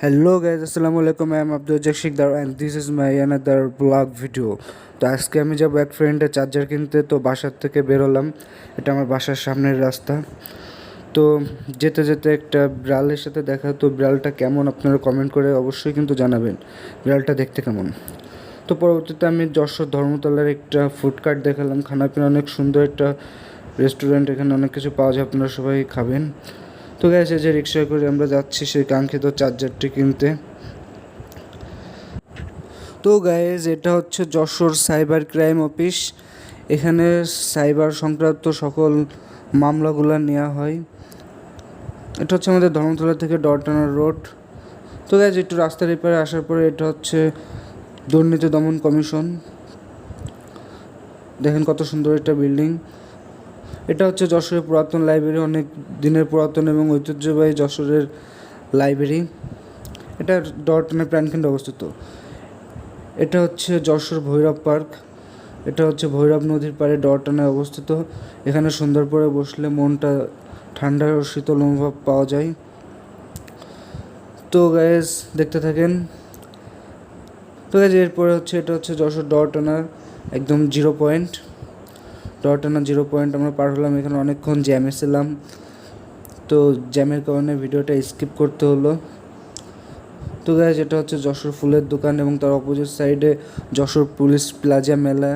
Hello guys, Assalamu alaikum. I am Abdul Jakshikdar and this is my another vlog video. তো আজকে আমি যাবো এক ফ্রেন্ডের চার্জার কিনতে। তো বাসার থেকে বেরোলাম, এটা আমার বাসার সামনের রাস্তা। তো যেতে যেতে একটা বিড়ালের সাথে দেখা, তো বিড়ালটা কেমন আপনারা কমেন্ট করে অবশ্যই কিন্তু জানাবেন বিড়ালটা দেখতে কেমন। তো পরবর্তীতে আমি যশোর ধর্মতলার একটা ফুডকার্ট দেখালাম, খানাপিনা অনেক সুন্দর একটা রেস্টুরেন্ট, এখানে অনেক কিছু পাওয়া যায়, আপনারা সবাই খাবেন। তো গ্যাস যে রিক্সায় করে আমরা যাচ্ছি সেই কাঙ্ক্ষিত চার্জারটি কিনতে। তো গাইজ এটা হচ্ছে যশোর সাইবার ক্রাইম অফিস, এখানে সাইবার সংক্রান্ত সকল মামলাগুলো নেওয়া হয়। এটা হচ্ছে আমাদের ধর্মতলা থেকে ডরটানা রোড। তো গাইজ একটু রাস্তার এপারে আসার পরে এটা হচ্ছে দুর্নীতি দমন কমিশন, দেখেন কত সুন্দর একটা বিল্ডিং। এটা হচ্ছে যশোরের পুরাতন লাইব্রেরি, অনেক দিনের পুরাতন এবং ঐতিহ্যবাহী যশোরের লাইব্রেরি। এটা ডরটানা প্রাণকেন্দ্রে অবস্থিত। এটা হচ্ছে যশোর ভৈরব পার্ক, এটা হচ্ছে ভৈরব নদীর পাড়ে ডরটানায় অবস্থিত। এখানে সন্ধ্যার পরে বসলে মনটা ঠান্ডা ও শীতল অনুভব পাওয়া যায়। তো গ্যাস দেখতে থাকেন। তো গ্যাস এরপরে হচ্ছে এটা হচ্ছে যশোর ডরটানা একদম জিরো পয়েন্ট, ডরটানা জিরো পয়েন্ট আমরা পার হলাম। এখানে অনেকক্ষণ জ্যামে ছিলাম, তো জ্যামের কারণে ভিডিওটা স্কিপ করতে হলো। তো গাইজ এটা হচ্ছে যশোর ফুলের দোকান এবং তার অপোজিট সাইডে যশোর পুলিশ প্লাজা মেলা।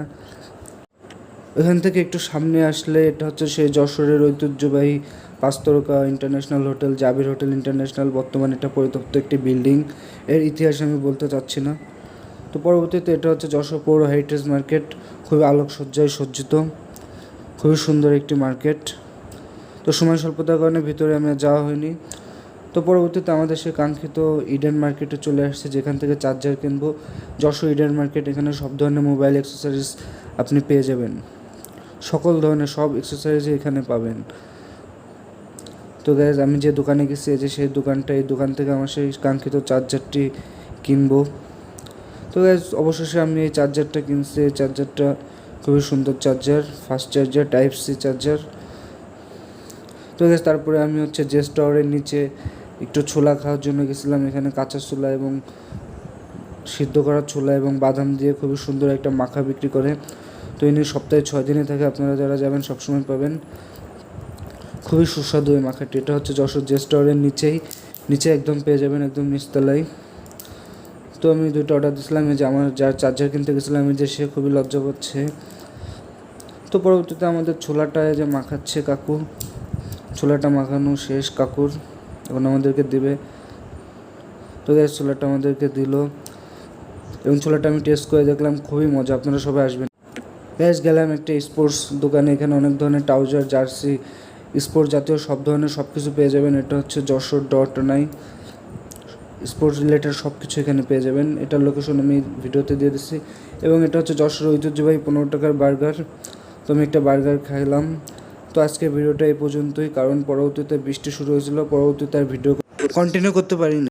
এখান থেকে একটু সামনে আসলে এটা হচ্ছে সেই যশোরের ঐতিহ্যবাহী পাঁচতারকা ইন্টারন্যাশনাল হোটেল, জাবির হোটেল ইন্টারন্যাশনাল। বর্তমানে এটা পরিত্যক্ত একটি বিল্ডিং, এর ইতিহাস আমি বলতে চাচ্ছি না। তো পরবর্তীতে এটা হচ্ছে যশোর পৌর হেরিটেজ মার্কেট, খুবই আলোকসজ্জায় সজ্জিত, খুবই সুন্দর একটি মার্কেট। তো সময় স্বল্পতার কারণে ভিতরে আমি যাওয়া হয়নি। তো পরবর্তীতে আমাদের সে কাঙ্ক্ষিত ইডেন মার্কেটে চলে আসছে, যেখান থেকে চার্জার কিনবো। যশোর ইডেন মার্কেট, এখানে সব ধরনের মোবাইল অ্যাক্সেসরিজ আপনি পেয়ে যাবেন, সকল ধরনের সব অ্যাক্সেসরিজই এখানে পাবেন। তো গ্যাস আমি যে দোকানে গেছি যে সেই দোকানটা, এই দোকান থেকে আমার সেই কাঙ্ক্ষিত চার্জারটি কিনবো। তো গ্যাস অবশেষে আমি এই চার্জারটা কিনছি। এই চার্জারটা খুবই সুন্দর charger, fast charger, type C charger. তো গ্যাস তারপরে আমি হচ্ছে জেস টাওয়ারের নিচে একটু ছোলা খাওয়ার জন্য গেছিলাম। এখানে কাঁচা ছোলা এবং সিদ্ধ করা ছোলা এবং বাদাম দিয়ে খুবই সুন্দর একটা মাখা বিক্রি করে। তো ইনি সপ্তাহে 6 দিনে থাকে, আপনারা যারা যাবেন সবসময় পাবেন। খুবই সুস্বাদু এই মাখাটি। এটা হচ্ছে যশোর জেস টাওয়ারের নিচে একদম পেয়ে যাবেন, একদম নিচতলায়। তো আমি দুটো অর্ডার দিয়েছিলাম। এই যে আমার যার চার্জার কিনতে গেছিলাম, আমি যে সে খুবই লজ্জা পাচ্ছে। তো পরবর্তীতে আমাদের ছোলাটা যে মাখাচ্ছে কাকু, ছোলাটা মাখানো শেষ কাকুর, এখন আমাদেরকে দেবে। তো গ্যাস ছোলাটা আমাদেরকে দিল এবং ছোলাটা আমি টেস্ট করে দেখলাম, খুবই মজা, আপনারা সবাই আসবেন। গ্যাস গেলাম একটা স্পোর্টস দোকানে, এখানে অনেক ধরনের ট্রাউজার, জার্সি, স্পোর্টস জাতীয় সব ধরনের সব কিছু পেয়ে যাবেন। এটা হচ্ছে যশোর ডরটানায়, স্পোর্টস রিলেটেড সব কিছু এখানে পেয়ে যাবেন। এটার লোকেশন আমি ভিডিওতে দিয়ে দিচ্ছি। এবং এটা হচ্ছে যশোর ঐতিহ্যবাহী 15 টাকার বার্গার। তো আমি একটা বার্গার খাইলাম। তো আজকে ভিডিওটা এই পর্যন্তই, কারণ পরবর্তীতে বৃষ্টি শুরু হয়েছিল, পরবর্তীতে আর ভিডিও কন্টিনিউ করতে পারিনি।